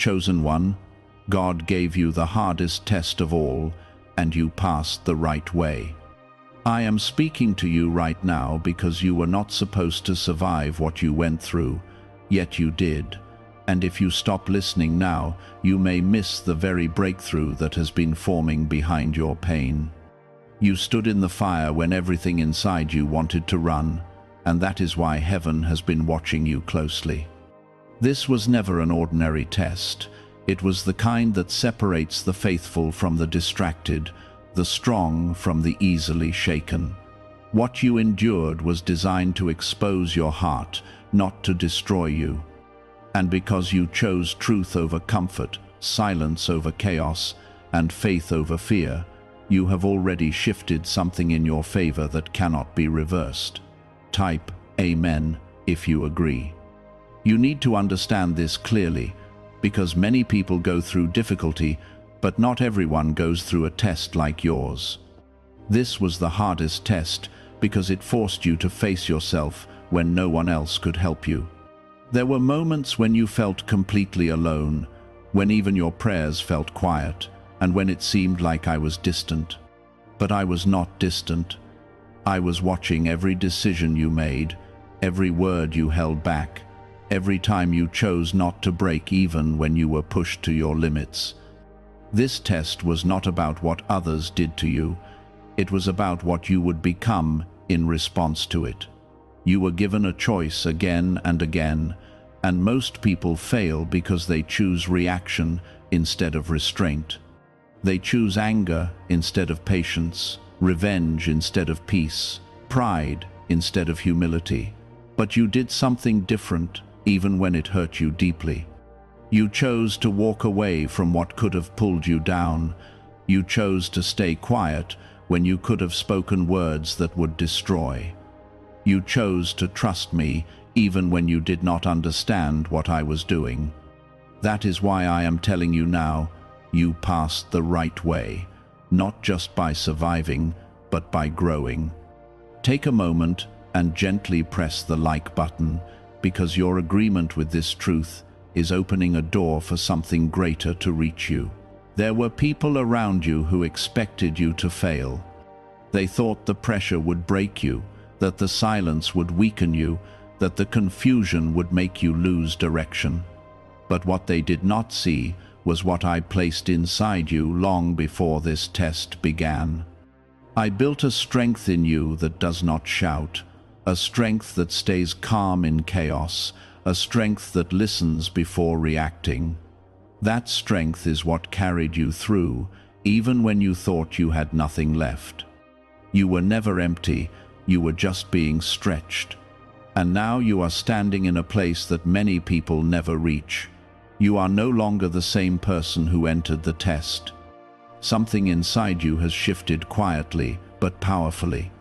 Chosen one, God gave you the hardest test of all, and you passed the right way. I am speaking to you right now because you were not supposed to survive what you went through, yet you did. And if you stop listening now, you may miss the very breakthrough that has been forming behind your pain. You stood in the fire when everything inside you wanted to run, and that is why heaven has been watching you closely. This was never an ordinary test. It was the kind that separates the faithful from the distracted, the strong from the easily shaken. What you endured was designed to expose your heart, not to destroy you. And because you chose truth over comfort, silence over chaos, and faith over fear, you have already shifted something in your favor that cannot be reversed. Type Amen if you agree. You need to understand this clearly, because many people go through difficulty, but not everyone goes through a test like yours. This was the hardest test because it forced you to face yourself when no one else could help you. There were moments when you felt completely alone, when even your prayers felt quiet, and when it seemed like I was distant. But I was not distant. I was watching every decision you made, every word you held back, every time you chose not to break even when you were pushed to your limits. This test was not about what others did to you. It was about what you would become in response to it. You were given a choice again and again, and most people fail because they choose reaction instead of restraint. They choose anger instead of patience, revenge instead of peace, pride instead of humility. But you did something different, even when it hurt you deeply. You chose to walk away from what could have pulled you down. You chose to stay quiet when you could have spoken words that would destroy. You chose to trust me even when you did not understand what I was doing. That is why I am telling you now, you passed the right way, not just by surviving, but by growing. Take a moment and gently press the like button, because your agreement with this truth is opening a door for something greater to reach you. There were people around you who expected you to fail. They thought the pressure would break you, that the silence would weaken you, that the confusion would make you lose direction. But what they did not see was what I placed inside you long before this test began. I built a strength in you that does not shout, a strength that stays calm in chaos, a strength that listens before reacting. That strength is what carried you through, even when you thought you had nothing left. You were never empty, you were just being stretched. And now you are standing in a place that many people never reach. You are no longer the same person who entered the test. Something inside you has shifted quietly, but powerfully.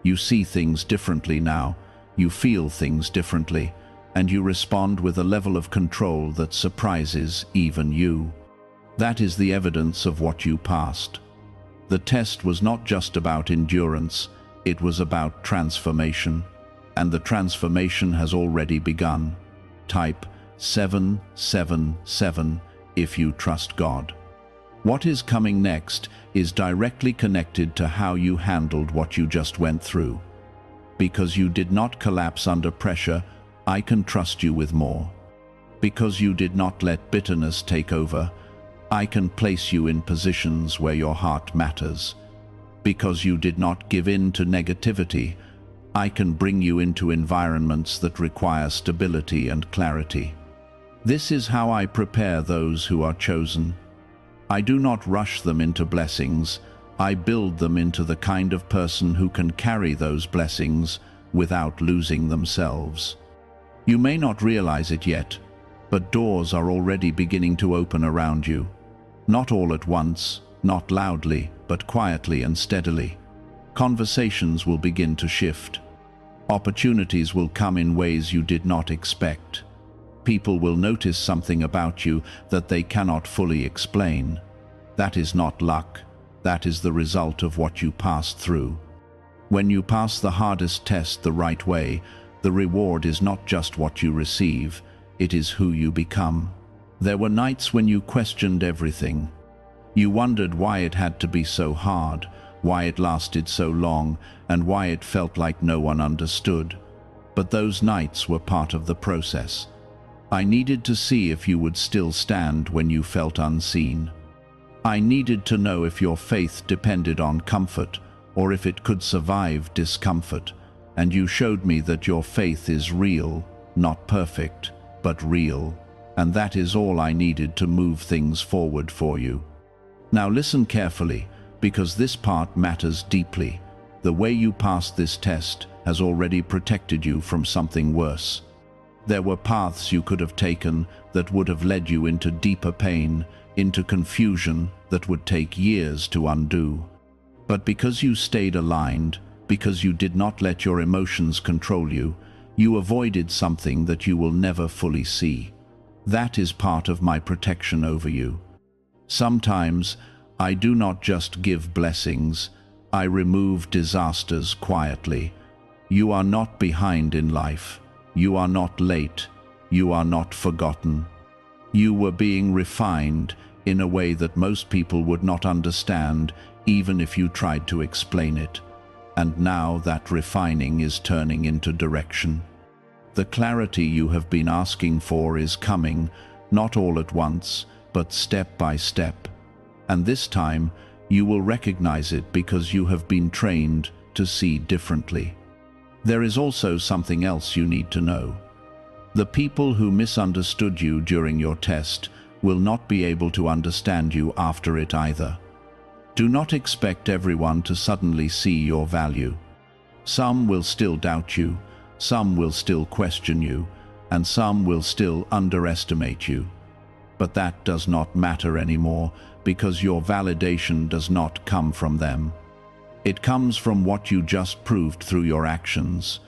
You see things differently now, you feel things differently, and you respond with a level of control that surprises even you. That is the evidence of what you passed. The test was not just about endurance, it was about transformation. And the transformation has already begun. Type 777 if you trust God. What is coming next is directly connected to how you handled what you just went through. Because you did not collapse under pressure, I can trust you with more. Because you did not let bitterness take over, I can place you in positions where your heart matters. Because you did not give in to negativity, I can bring you into environments that require stability and clarity. This is how I prepare those who are chosen. I do not rush them into blessings, I build them into the kind of person who can carry those blessings without losing themselves. You may not realize it yet, but doors are already beginning to open around you. Not all at once, not loudly, but quietly and steadily. Conversations will begin to shift. Opportunities will come in ways you did not expect. People will notice something about you that they cannot fully explain. That is not luck. That is the result of what you passed through. When you pass the hardest test the right way, the reward is not just what you receive, it is who you become. There were nights when you questioned everything. You wondered why it had to be so hard, why it lasted so long, and why it felt like no one understood. But those nights were part of the process. I needed to see if you would still stand when you felt unseen. I needed to know if your faith depended on comfort, or if it could survive discomfort. And you showed me that your faith is real, not perfect, but real. And that is all I needed to move things forward for you. Now listen carefully, because this part matters deeply. The way you passed this test has already protected you from something worse. There were paths you could have taken that would have led you into deeper pain, into confusion that would take years to undo. But because you stayed aligned, because you did not let your emotions control you, you avoided something that you will never fully see. That is part of my protection over you. Sometimes, I do not just give blessings, I remove disasters quietly. You are not behind in life. You are not late. You are not forgotten. You were being refined in a way that most people would not understand, even if you tried to explain it. And now that refining is turning into direction. The clarity you have been asking for is coming, not all at once, but step by step. And this time, you will recognize it because you have been trained to see differently. There is also something else you need to know. The people who misunderstood you during your test will not be able to understand you after it either. Do not expect everyone to suddenly see your value. Some will still doubt you, some will still question you, and some will still underestimate you. But that does not matter anymore because your validation does not come from them. It comes from what you just proved through your actions.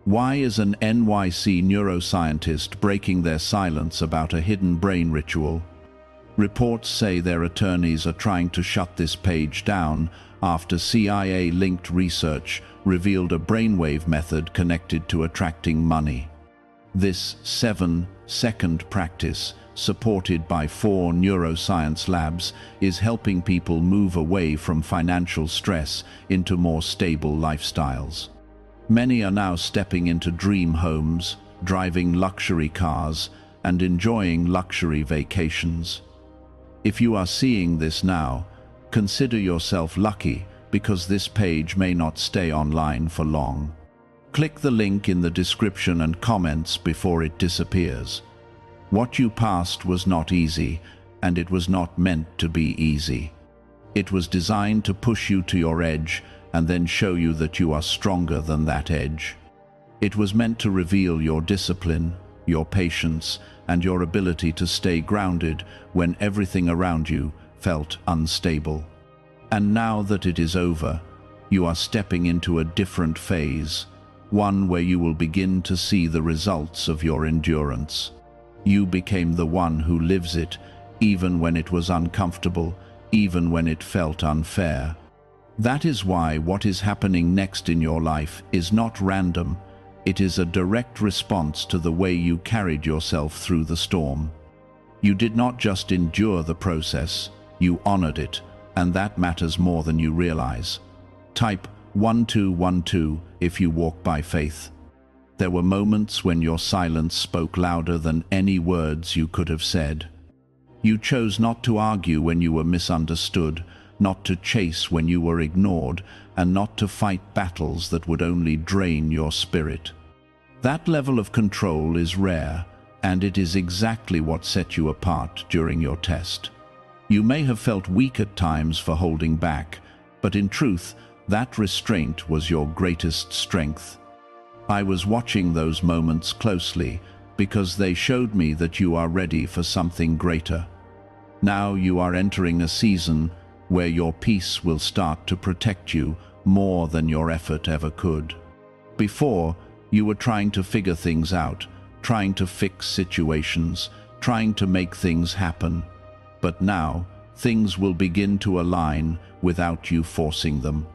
Why is an NYC neuroscientist breaking their silence about a hidden brain ritual? Reports say their attorneys are trying to shut this page down after CIA-linked research revealed a brainwave method connected to attracting money. This 7-second practice, supported by 4 neuroscience labs, is helping people move away from financial stress into more stable lifestyles. Many are now stepping into dream homes, driving luxury cars, and enjoying luxury vacations. If you are seeing this now, consider yourself lucky because this page may not stay online for long. Click the link in the description and comments before it disappears. What you passed was not easy, and it was not meant to be easy. It was designed to push you to your edge and then show you that you are stronger than that edge. It was meant to reveal your discipline, your patience, and your ability to stay grounded when everything around you felt unstable. And now that it is over, you are stepping into a different phase, one where you will begin to see the results of your endurance. You became the one who lives it, even when it was uncomfortable, even when it felt unfair. That is why what is happening next in your life is not random. It is a direct response to the way you carried yourself through the storm. You did not just endure the process, you honored it, and that matters more than you realize. Type 1212 if you walk by faith. There were moments when your silence spoke louder than any words you could have said. You chose not to argue when you were misunderstood, not to chase when you were ignored, and not to fight battles that would only drain your spirit. That level of control is rare, and it is exactly what set you apart during your test. You may have felt weak at times for holding back, but in truth, that restraint was your greatest strength. I was watching those moments closely because they showed me that you are ready for something greater. Now you are entering a season where your peace will start to protect you more than your effort ever could. Before, you were trying to figure things out, trying to fix situations, trying to make things happen. But now, things will begin to align without you forcing them.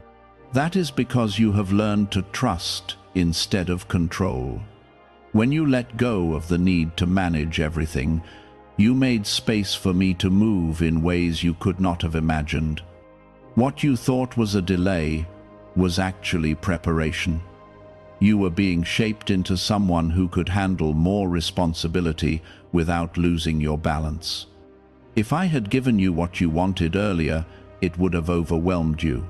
That is because you have learned to trust instead of control. When you let go of the need to manage everything, You made space for me to move in ways you could not have imagined. What you thought was a delay was actually preparation. You were being shaped into someone who could handle more responsibility without losing your balance. If I had given you what you wanted earlier, it would have overwhelmed you.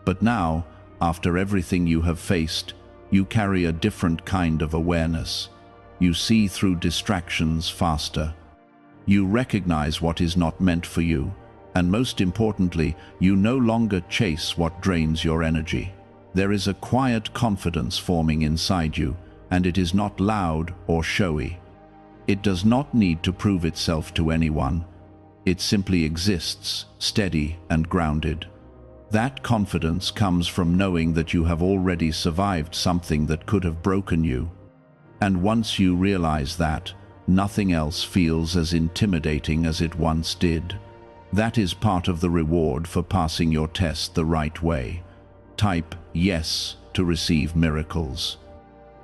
But now, after everything you have faced, you carry a different kind of awareness. You see through distractions faster. You recognize what is not meant for you, and most importantly, you no longer chase what drains your energy. There is a quiet confidence forming inside you, and it is not loud or showy. It does not need to prove itself to anyone. It simply exists, steady and grounded. That confidence comes from knowing that you have already survived something that could have broken you. And once you realize that, nothing else feels as intimidating as it once did. That is part of the reward for passing your test the right way. Type yes to receive miracles.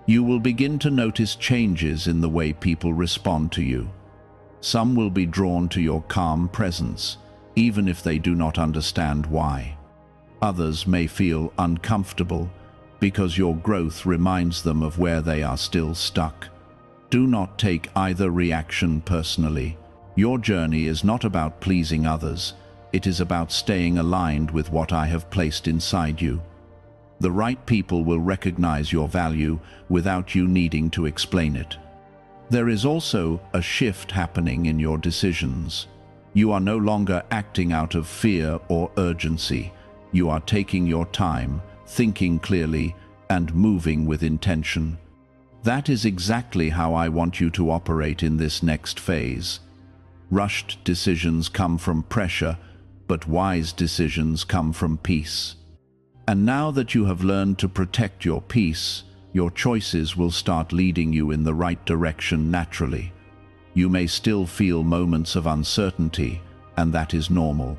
You will begin to notice changes in the way people respond to you. Some will be drawn to your calm presence, even if they do not understand why. Others may feel uncomfortable because your growth reminds them of where they are still stuck. Do not take either reaction personally. Your journey is not about pleasing others. It is about staying aligned with what I have placed inside you. The right people will recognize your value without you needing to explain it. There is also a shift happening in your decisions. You are no longer acting out of fear or urgency. You are taking your time, thinking clearly, and moving with intention. That is exactly how I want you to operate in this next phase. Rushed decisions come from pressure, but wise decisions come from peace. And now that you have learned to protect your peace, your choices will start leading you in the right direction naturally. You may still feel moments of uncertainty, and that is normal.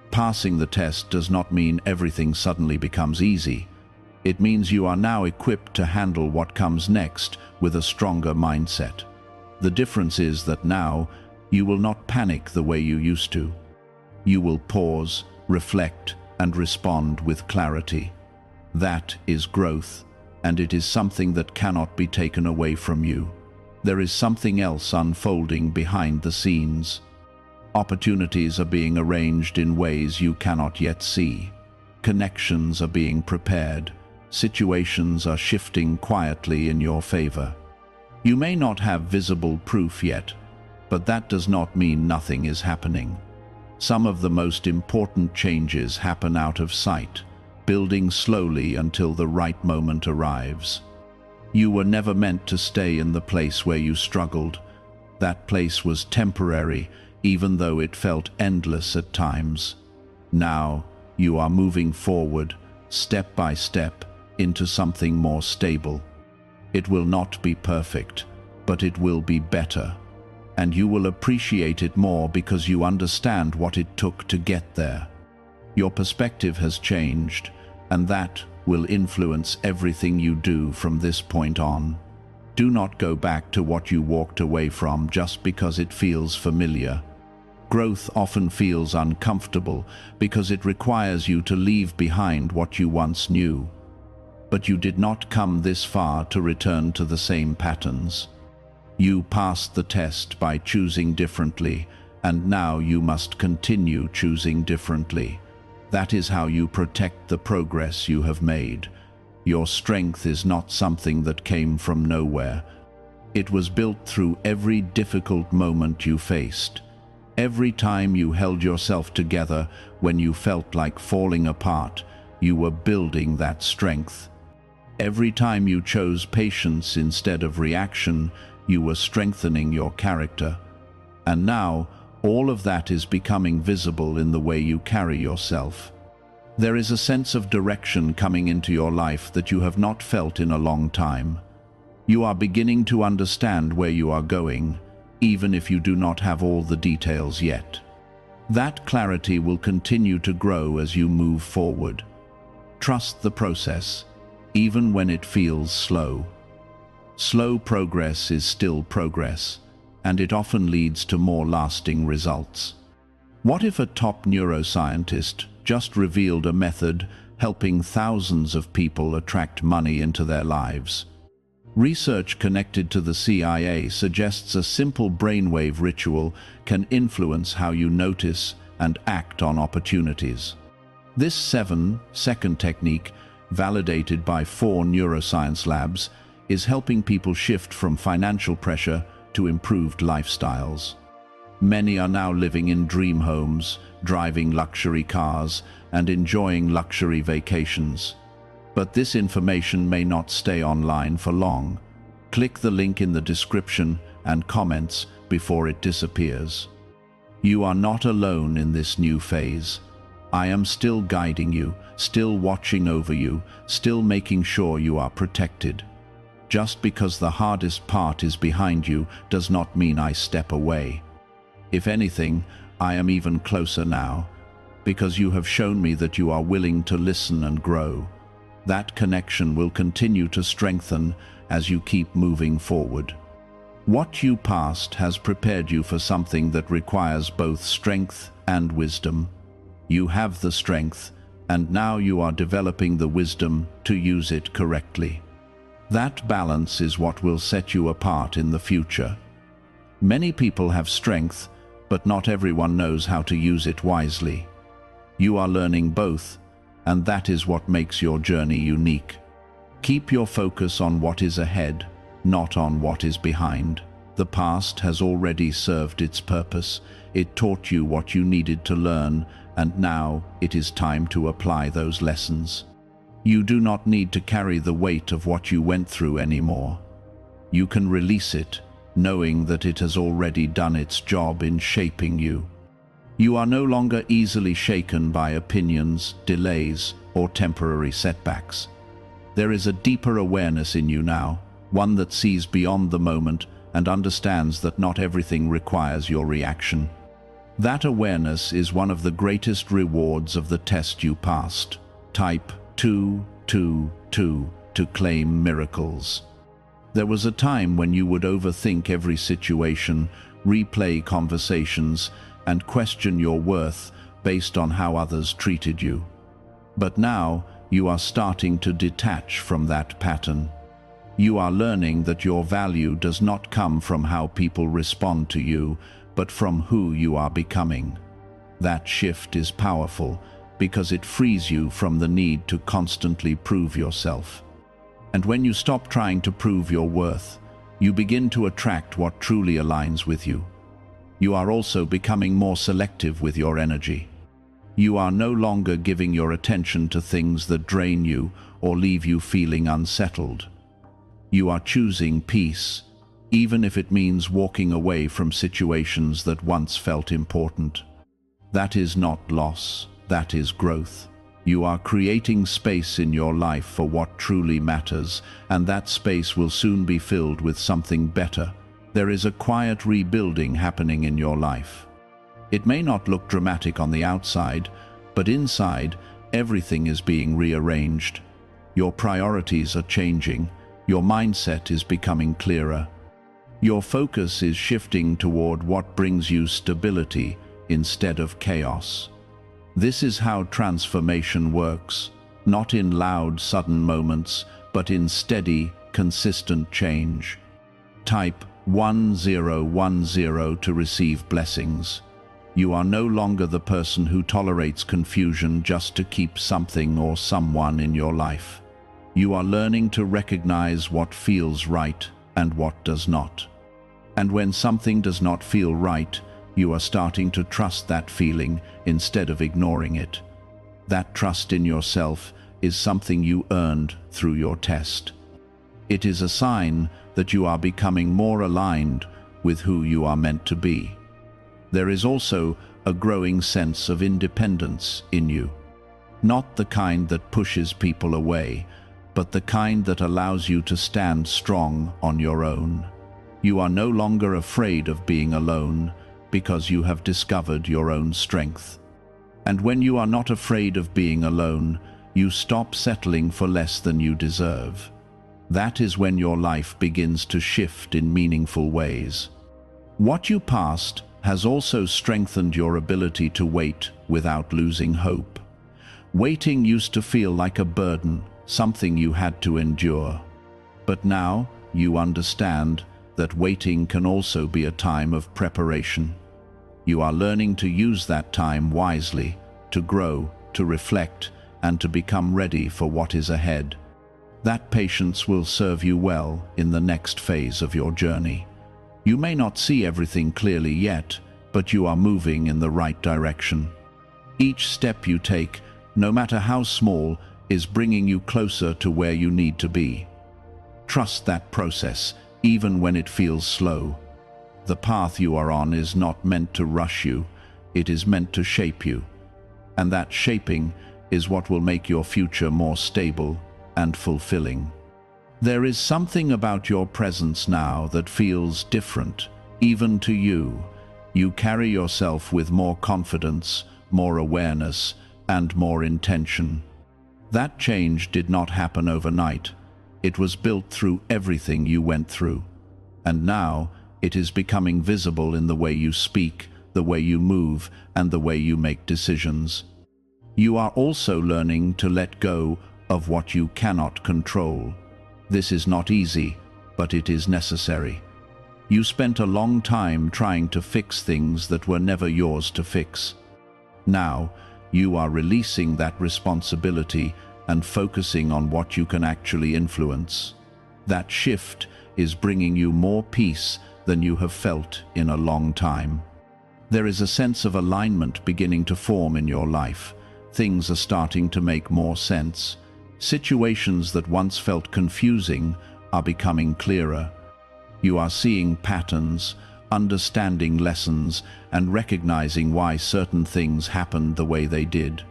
Passing the test does not mean everything suddenly becomes easy. It means you are now equipped to handle what comes next with a stronger mindset. The difference is that now, you will not panic the way you used to. You will pause, reflect, and respond with clarity. That is growth, and it is something that cannot be taken away from you. There is something else unfolding behind the scenes. Opportunities are being arranged in ways you cannot yet see. Connections are being prepared. Situations are shifting quietly in your favor. You may not have visible proof yet, but that does not mean nothing is happening. Some of the most important changes happen out of sight, building slowly until the right moment arrives. You were never meant to stay in the place where you struggled. That place was temporary, even though it felt endless at times. Now, you are moving forward, step by step, into something more stable. It will not be perfect, but it will be better. And you will appreciate it more because you understand what it took to get there. Your perspective has changed, and that will influence everything you do from this point on. Do not go back to what you walked away from just because it feels familiar. Growth often feels uncomfortable because it requires you to leave behind what you once knew. But you did not come this far to return to the same patterns. You passed the test by choosing differently, and now you must continue choosing differently. That is how you protect the progress you have made. Your strength is not something that came from nowhere. It was built through every difficult moment you faced. Every time you held yourself together when you felt like falling apart, you were building that strength. Every time you chose patience instead of reaction, you were strengthening your character. And now, all of that is becoming visible in the way you carry yourself. There is a sense of direction coming into your life that you have not felt in a long time. You are beginning to understand where you are going, even if you do not have all the details yet. That clarity will continue to grow as you move forward. Trust the process, even when it feels slow. Slow progress is still progress, and it often leads to more lasting results. What if a top neuroscientist just revealed a method helping thousands of people attract money into their lives? Research connected to the CIA suggests a simple brainwave ritual can influence how you notice and act on opportunities. This 7-second technique, validated by 4 neuroscience labs, is helping people shift from financial pressure to improved lifestyles. Many are now living in dream homes, driving luxury cars, and enjoying luxury vacations. But this information may not stay online for long. Click the link in the description and comments before it disappears. You are not alone in this new phase. I am still guiding you, still watching over you, still making sure you are protected. Just because the hardest part is behind you does not mean I step away. If anything, I am even closer now, because you have shown me that you are willing to listen and grow. That connection will continue to strengthen as you keep moving forward. What you passed has prepared you for something that requires both strength and wisdom. You have the strength, and now you are developing the wisdom to use it correctly. That balance is what will set you apart in the future. Many people have strength, but not everyone knows how to use it wisely. You are learning both, and that is what makes your journey unique. Keep your focus on what is ahead, not on what is behind. The past has already served its purpose. It taught you what you needed to learn, and now it is time to apply those lessons. You do not need to carry the weight of what you went through anymore. You can release it, knowing that it has already done its job in shaping you. You are no longer easily shaken by opinions, delays, or temporary setbacks. There is a deeper awareness in you now, one that sees beyond the moment and understands that not everything requires your reaction. That awareness is one of the greatest rewards of the test you passed. Type 222 to claim miracles. There was a time when you would overthink every situation, replay conversations, and question your worth based on how others treated you. But now, you are starting to detach from that pattern. You are learning that your value does not come from how people respond to you, but from who you are becoming. That shift is powerful because it frees you from the need to constantly prove yourself. And when you stop trying to prove your worth, you begin to attract what truly aligns with you. You are also becoming more selective with your energy. You are no longer giving your attention to things that drain you or leave you feeling unsettled. You are choosing peace, even if it means walking away from situations that once felt important. That is not loss, that is growth. You are creating space in your life for what truly matters, and that space will soon be filled with something better. There is a quiet rebuilding happening in your life. It may not look dramatic on the outside, but inside, everything is being rearranged. Your priorities are changing. Your mindset is becoming clearer. Your focus is shifting toward what brings you stability instead of chaos. This is how transformation works, not in loud, sudden moments, but in steady, consistent change. Type 1010 to receive blessings. You are no longer the person who tolerates confusion just to keep something or someone in your life. You are learning to recognize what feels right and what does not. And when something does not feel right, you are starting to trust that feeling instead of ignoring it. That trust in yourself is something you earned through your test. It is a sign that you are becoming more aligned with who you are meant to be. There is also a growing sense of independence in you. Not the kind that pushes people away, but the kind that allows you to stand strong on your own. You are no longer afraid of being alone because you have discovered your own strength. And when you are not afraid of being alone, you stop settling for less than you deserve. That is when your life begins to shift in meaningful ways. What you passed has also strengthened your ability to wait without losing hope. Waiting used to feel like a burden, something you had to endure. But now you understand that waiting can also be a time of preparation. You are learning to use that time wisely, to grow, to reflect, and to become ready for what is ahead. That patience will serve you well in the next phase of your journey. You may not see everything clearly yet, but you are moving in the right direction. Each step you take, no matter how small, is bringing you closer to where you need to be. Trust that process, even when it feels slow. The path you are on is not meant to rush you, it is meant to shape you. And that shaping is what will make your future more stable and fulfilling. There is something about your presence now that feels different, even to you. You carry yourself with more confidence, more awareness, and more intention. That change did not happen overnight. It was built through everything you went through. And now it is becoming visible in the way you speak, the way you move, and the way you make decisions. You are also learning to let go of what you cannot control. This is not easy, but it is necessary. You spent a long time trying to fix things that were never yours to fix. Now, you are releasing that responsibility and focusing on what you can actually influence. That shift is bringing you more peace than you have felt in a long time. There is a sense of alignment beginning to form in your life. Things are starting to make more sense. Situations that once felt confusing are becoming clearer. You are seeing patterns, understanding lessons, and recognizing why certain things happened the way they did.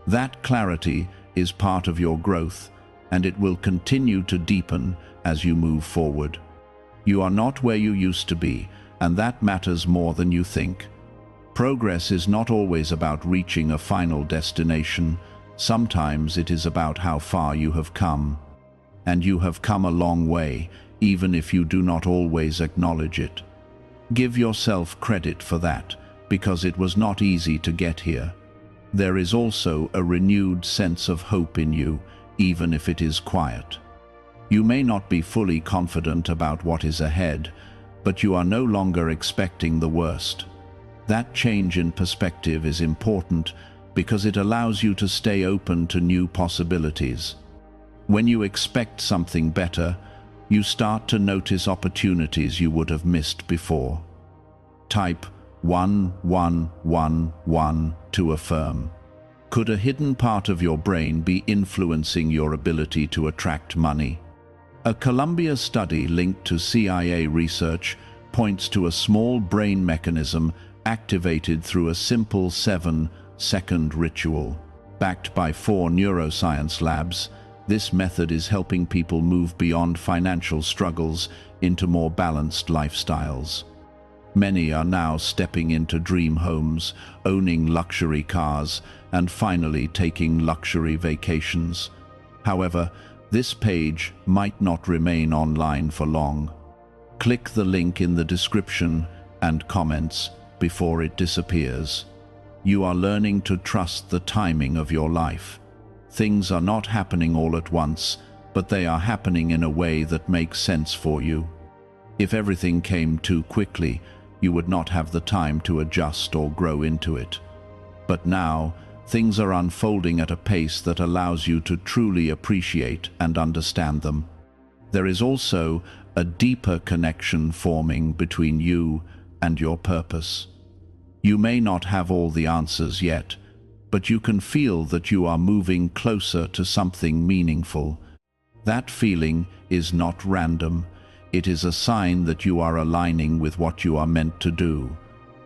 That clarity is part of your growth, and it will continue to deepen as you move forward. You are not where you used to be, and that matters more than you think. Progress is not always about reaching a final destination. Sometimes it is about how far you have come. And you have come a long way, even if you do not always acknowledge it. Give yourself credit for that, because it was not easy to get here. There is also a renewed sense of hope in you, even if it is quiet. You may not be fully confident about what is ahead, but you are no longer expecting the worst. That change in perspective is important because it allows you to stay open to new possibilities. When you expect something better, you start to notice opportunities you would have missed before. Type 1111 to affirm. Could a hidden part of your brain be influencing your ability to attract money? A Columbia study linked to CIA research points to a small brain mechanism activated through a simple 7-second ritual. Backed by 4 neuroscience labs, this method is helping people move beyond financial struggles into more balanced lifestyles. Many are now stepping into dream homes, owning luxury cars, and finally taking luxury vacations. However, this page might not remain online for long. Click the link in the description and comments before it disappears. You are learning to trust the timing of your life. Things are not happening all at once, but they are happening in a way that makes sense for you. If everything came too quickly, you would not have the time to adjust or grow into it. But now, things are unfolding at a pace that allows you to truly appreciate and understand them. There is also a deeper connection forming between you and your purpose. You may not have all the answers yet, but you can feel that you are moving closer to something meaningful. That feeling is not random. It is a sign that you are aligning with what you are meant to do.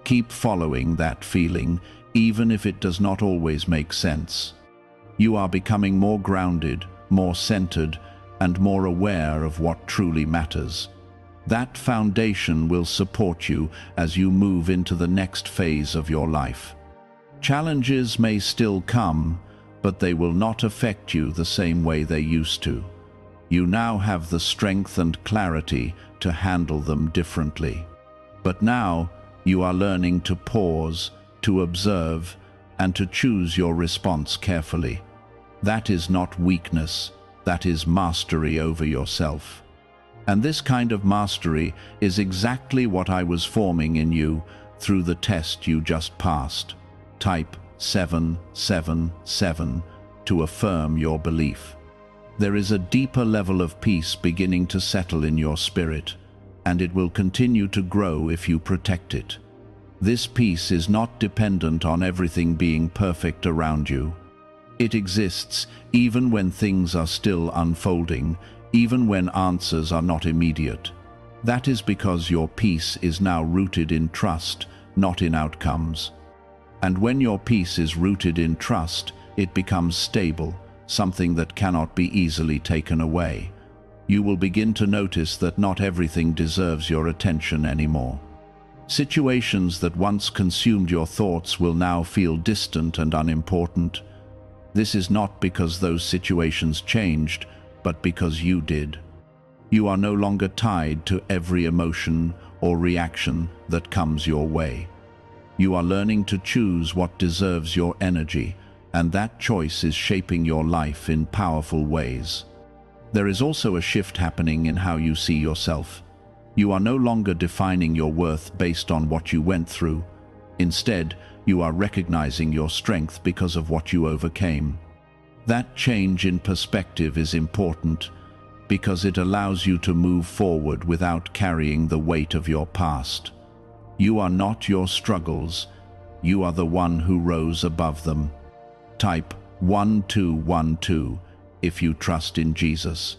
Keep following that feeling, even if it does not always make sense. You are becoming more grounded, more centered, and more aware of what truly matters. That foundation will support you as you move into the next phase of your life. Challenges may still come, but they will not affect you the same way they used to. You now have the strength and clarity to handle them differently. But now you are learning to pause, to observe, and to choose your response carefully. That is not weakness, that is mastery over yourself. And this kind of mastery is exactly what I was forming in you through the test you just passed. Type 777 to affirm your belief. There is a deeper level of peace beginning to settle in your spirit, and it will continue to grow if you protect it. This peace is not dependent on everything being perfect around you. It exists even when things are still unfolding, even when answers are not immediate. That is because your peace is now rooted in trust, not in outcomes. And when your peace is rooted in trust, it becomes stable, something that cannot be easily taken away. You will begin to notice that not everything deserves your attention anymore. Situations that once consumed your thoughts will now feel distant and unimportant. This is not because those situations changed, but because you did. You are no longer tied to every emotion or reaction that comes your way. You are learning to choose what deserves your energy, and that choice is shaping your life in powerful ways. There is also a shift happening in how you see yourself. You are no longer defining your worth based on what you went through. Instead, you are recognizing your strength because of what you overcame. That change in perspective is important because it allows you to move forward without carrying the weight of your past. You are not your struggles. You are the one who rose above them. Type 1212 if you trust in Jesus.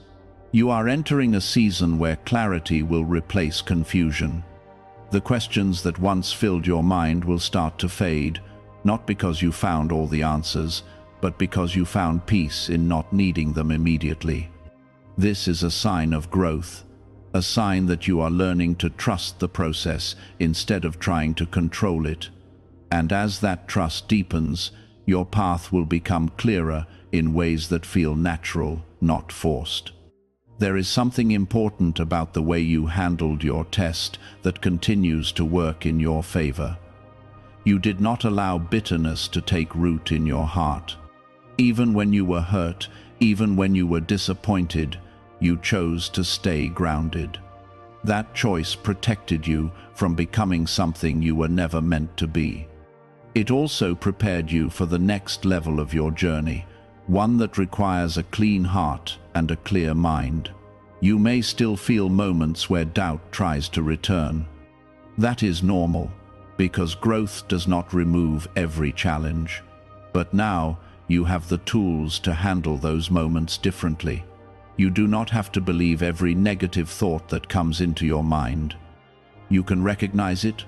You are entering a season where clarity will replace confusion. The questions that once filled your mind will start to fade, not because you found all the answers, but because you found peace in not needing them immediately. This is a sign of growth, a sign that you are learning to trust the process instead of trying to control it. And as that trust deepens, your path will become clearer in ways that feel natural, not forced. There is something important about the way you handled your test that continues to work in your favor. You did not allow bitterness to take root in your heart. Even when you were hurt, even when you were disappointed, you chose to stay grounded. That choice protected you from becoming something you were never meant to be. It also prepared you for the next level of your journey, one that requires a clean heart and a clear mind. You may still feel moments where doubt tries to return. That is normal, because growth does not remove every challenge. But now, you have the tools to handle those moments differently. You do not have to believe every negative thought that comes into your mind. You can recognize it,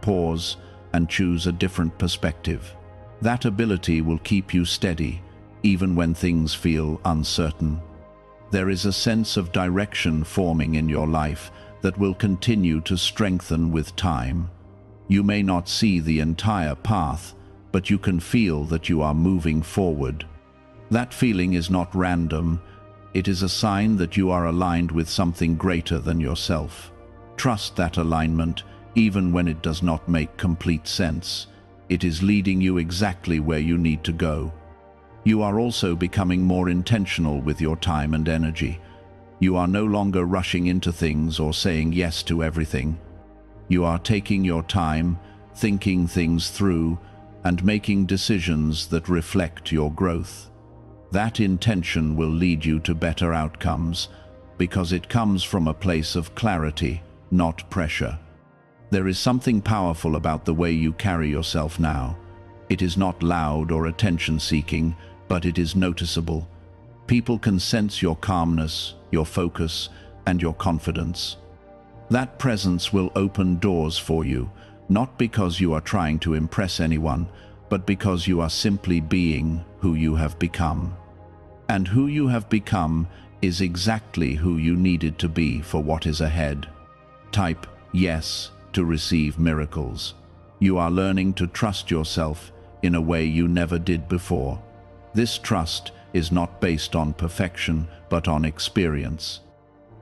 pause, and choose a different perspective. That ability will keep you steady, even when things feel uncertain. There is a sense of direction forming in your life that will continue to strengthen with time. You may not see the entire path, but you can feel that you are moving forward. That feeling is not random. It is a sign that you are aligned with something greater than yourself. Trust that alignment, even when it does not make complete sense. It is leading you exactly where you need to go. You are also becoming more intentional with your time and energy. You are no longer rushing into things or saying yes to everything. You are taking your time, thinking things through, and making decisions that reflect your growth. That intention will lead you to better outcomes because it comes from a place of clarity, not pressure. There is something powerful about the way you carry yourself now. It is not loud or attention-seeking, but it is noticeable. People can sense your calmness, your focus, and your confidence. That presence will open doors for you, not because you are trying to impress anyone, but because you are simply being who you have become. And who you have become is exactly who you needed to be for what is ahead. Type yes to receive miracles. You are learning to trust yourself in a way you never did before. This trust is not based on perfection, but on experience.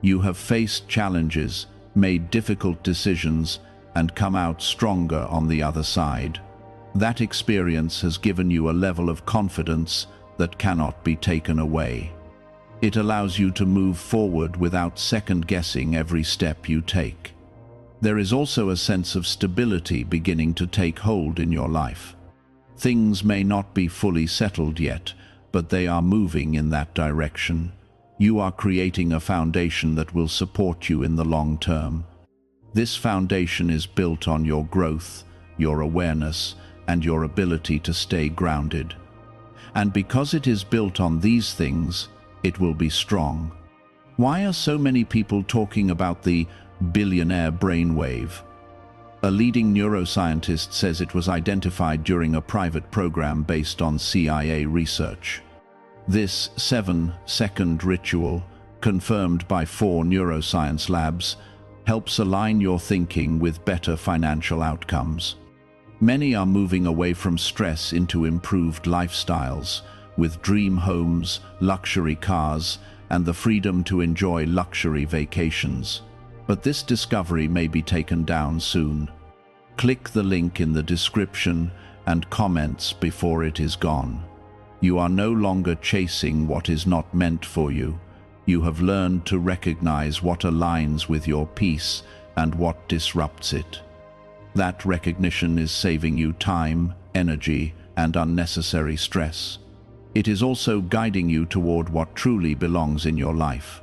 You have faced challenges, made difficult decisions, and come out stronger on the other side. That experience has given you a level of confidence that cannot be taken away. It allows you to move forward without second-guessing every step you take. There is also a sense of stability beginning to take hold in your life. Things may not be fully settled yet, but they are moving in that direction. You are creating a foundation that will support you in the long term. This foundation is built on your growth, your awareness, and your ability to stay grounded. And because it is built on these things, it will be strong. Why are so many people talking about the billionaire brainwave? A leading neuroscientist says it was identified during a private program based on CIA research. This 7-second ritual, confirmed by 4 neuroscience labs, helps align your thinking with better financial outcomes. Many are moving away from stress into improved lifestyles, with dream homes, luxury cars, and the freedom to enjoy luxury vacations. But this discovery may be taken down soon. Click the link in the description and comments before it is gone. You are no longer chasing what is not meant for you. You have learned to recognize what aligns with your peace and what disrupts it. That recognition is saving you time, energy, and unnecessary stress. It is also guiding you toward what truly belongs in your life.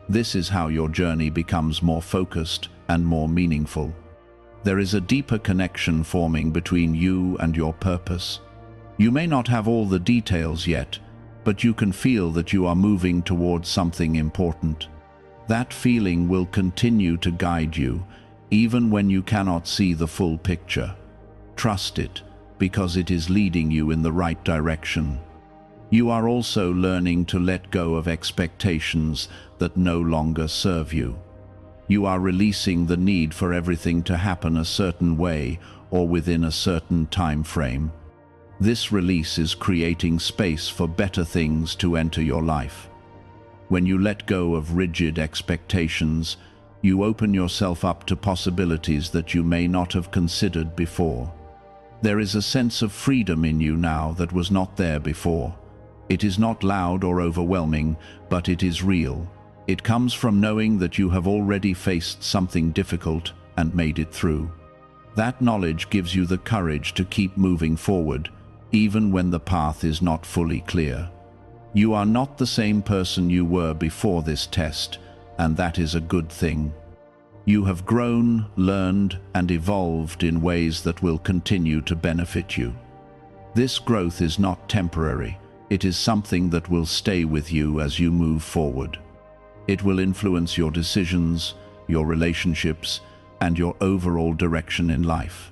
This is how your journey becomes more focused and more meaningful. There is a deeper connection forming between you and your purpose. You may not have all the details yet, but you can feel that you are moving towards something important. That feeling will continue to guide you, even when you cannot see the full picture. Trust it, because it is leading you in the right direction. You are also learning to let go of expectations that no longer serve you. You are releasing the need for everything to happen a certain way or within a certain time frame. This release is creating space for better things to enter your life. When you let go of rigid expectations, you open yourself up to possibilities that you may not have considered before. There is a sense of freedom in you now that was not there before. It is not loud or overwhelming, but it is real. It comes from knowing that you have already faced something difficult and made it through. That knowledge gives you the courage to keep moving forward, even when the path is not fully clear. You are not the same person you were before this test, and that is a good thing. You have grown, learned, and evolved in ways that will continue to benefit you. This growth is not temporary. It is something that will stay with you as you move forward. It will influence your decisions, your relationships, and your overall direction in life.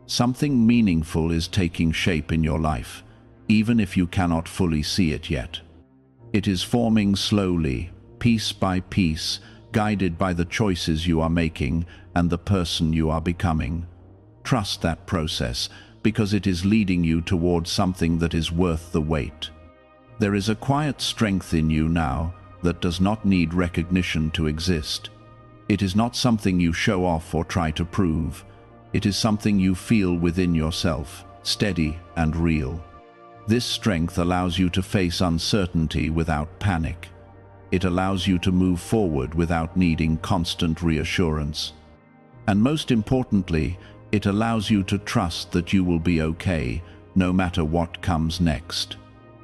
Something meaningful is taking shape in your life, even if you cannot fully see it yet. It is forming slowly, piece by piece, guided by the choices you are making and the person you are becoming. Trust that process, because it is leading you towards something that is worth the wait. There is a quiet strength in you now that does not need recognition to exist. It is not something you show off or try to prove. It is something you feel within yourself, steady and real. This strength allows you to face uncertainty without panic. It allows you to move forward without needing constant reassurance. And most importantly, it allows you to trust that you will be okay, no matter what comes next.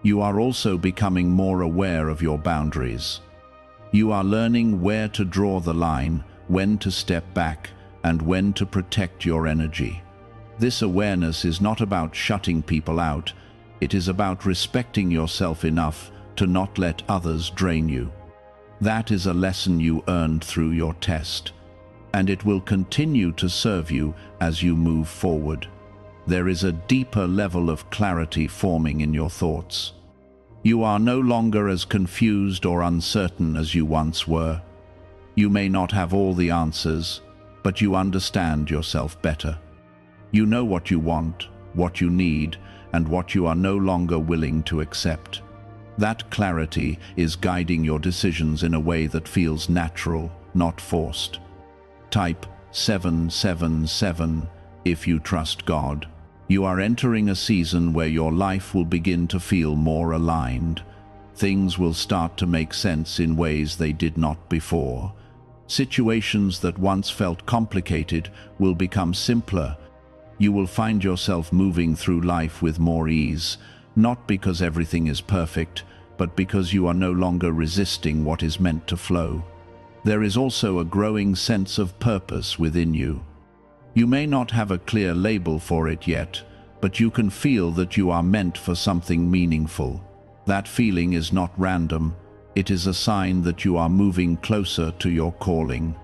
You are also becoming more aware of your boundaries. You are learning where to draw the line, when to step back, and when to protect your energy. This awareness is not about shutting people out. It is about respecting yourself enough to not let others drain you. That is a lesson you earned through your test, and it will continue to serve you as you move forward. There is a deeper level of clarity forming in your thoughts. You are no longer as confused or uncertain as you once were. You may not have all the answers, but you understand yourself better. You know what you want, what you need, and what you are no longer willing to accept. That clarity is guiding your decisions in a way that feels natural, not forced. Type 777. If you trust God, you are entering a season where your life will begin to feel more aligned. Things will start to make sense in ways they did not before. Situations that once felt complicated will become simpler. You will find yourself moving through life with more ease, not because everything is perfect, but because you are no longer resisting what is meant to flow. There is also a growing sense of purpose within you. You may not have a clear label for it yet, but you can feel that you are meant for something meaningful. That feeling is not random. It is a sign that you are moving closer to your calling.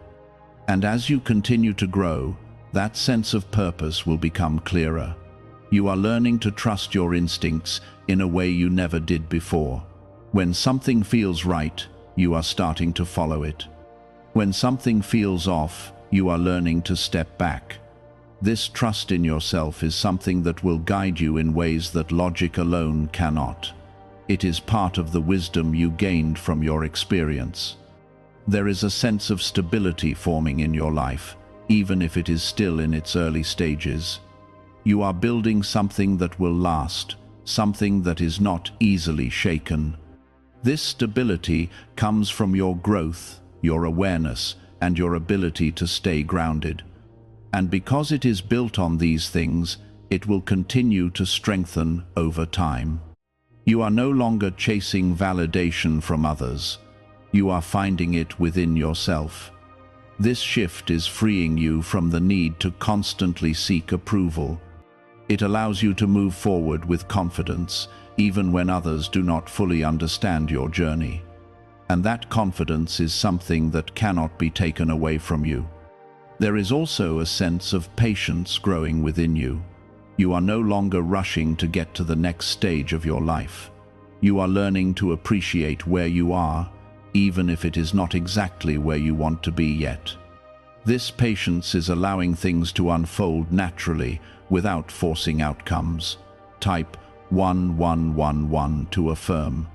And as you continue to grow, that sense of purpose will become clearer. You are learning to trust your instincts in a way you never did before. When something feels right, you are starting to follow it. When something feels off, you are learning to step back. This trust in yourself is something that will guide you in ways that logic alone cannot. It is part of the wisdom you gained from your experience. There is a sense of stability forming in your life, even if it is still in its early stages. You are building something that will last, something that is not easily shaken. This stability comes from your growth, your awareness, and your ability to stay grounded. And because it is built on these things, it will continue to strengthen over time. You are no longer chasing validation from others. You are finding it within yourself. This shift is freeing you from the need to constantly seek approval. It allows you to move forward with confidence, even when others do not fully understand your journey. And that confidence is something that cannot be taken away from you. There is also a sense of patience growing within you. You are no longer rushing to get to the next stage of your life. You are learning to appreciate where you are, even if it is not exactly where you want to be yet. This patience is allowing things to unfold naturally without forcing outcomes. Type 1111 to affirm.